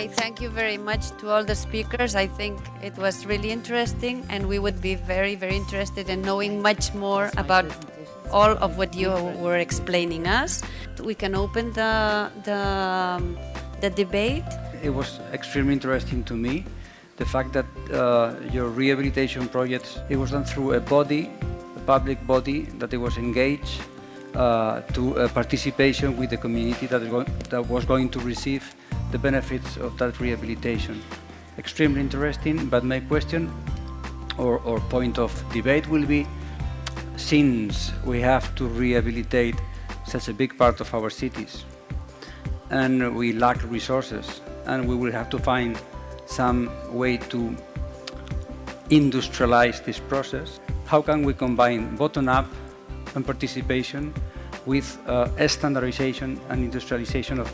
Okay, thank you very much to all the speakers. I think it was really interesting, and we would be very, very interested in knowing much more about all of what you were explaining us. We can open the debate. It was extremely interesting to me, the fact that your rehabilitation projects, it was done through a body, a public body, that it was engaged to participation with the community that was going to receive the benefits of that rehabilitation. Extremely interesting, but my question or point of debate will be, since we have to rehabilitate such a big part of our cities, and we lack resources, and we will have to find some way to industrialize this process, how can we combine bottom-up and participation with standardization and industrialization of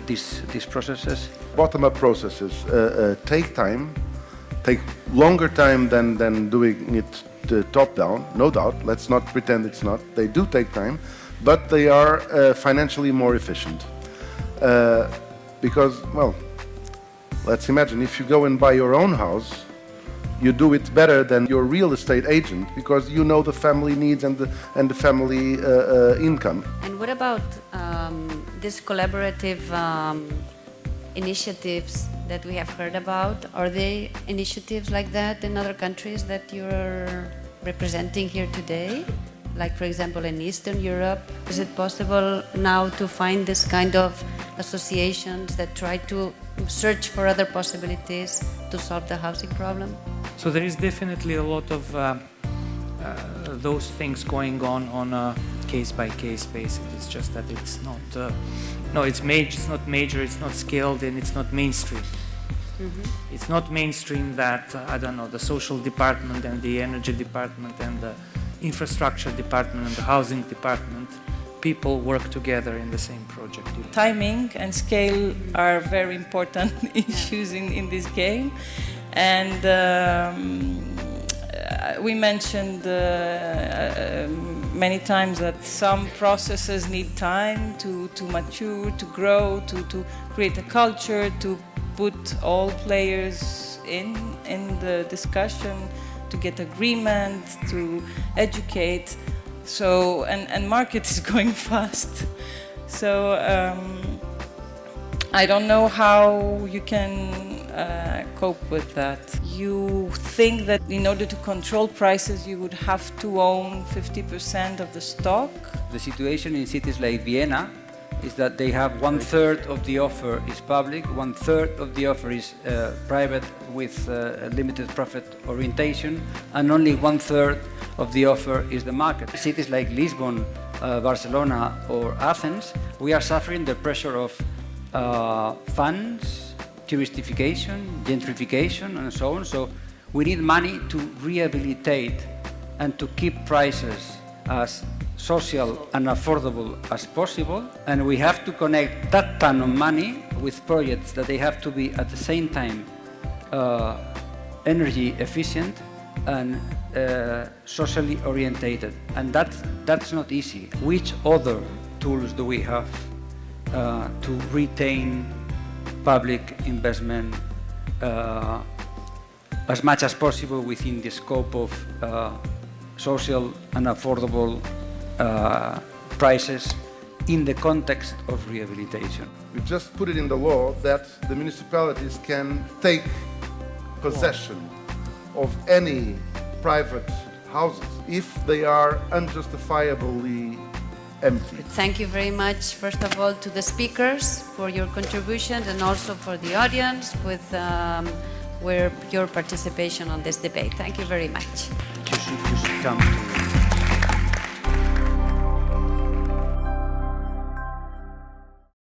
these processes? Bottom-up processes take time, take longer time than doing it top-down, no doubt. Let's not pretend it's not. They do take time, but they are financially more efficient. Because, well, let's imagine if you go and buy your own house, you do it better than your real estate agent because you know the family needs and the family income. And what about these collaborative initiatives that we have heard about? Are there initiatives like that in other countries that you're representing here today? Like, for example, in Eastern Europe, is it possible now to find this kind of associations that try to search for other possibilities to solve the housing problem? So there is definitely a lot of those things going on a case-by-case basis. It's just that it's not, it's not major, it's not scaled, and it's not mainstream. Mm-hmm. It's not mainstream that, I don't know, the social department and the energy department and the infrastructure department and the housing department, people work together in the same project. Timing and scale are very important issues in this game. And we mentioned many times that some processes need time to mature, to grow, to create a culture, to put all players in the discussion, to get agreement, to educate. So, and market is going fast. So I don't know how you can cope with that. You think that in order to control prices, you would have to own 50% of the stock? The situation in cities like Vienna is that they have 1/3 of the offer is public, 1/3 of the offer is private with limited profit orientation, and only 1/3 of the offer is the market. Cities like Lisbon, Barcelona or Athens, we are suffering the pressure of funds, touristification, gentrification and so on. So we need money to rehabilitate and to keep prices as social and affordable as possible, and we have to connect that ton of money with projects that they have to be at the same time energy efficient and socially orientated, and that's not easy. Which other tools do we have to retain public investment as much as possible within the scope of social and affordable prices in the context of rehabilitation? We just put it in the law that the municipalities can take possession of any private houses if they are unjustifiably empty. Thank you very much, first of all, to the speakers for your contributions, and also for the audience with your participation on this debate. Thank you very much. You should come to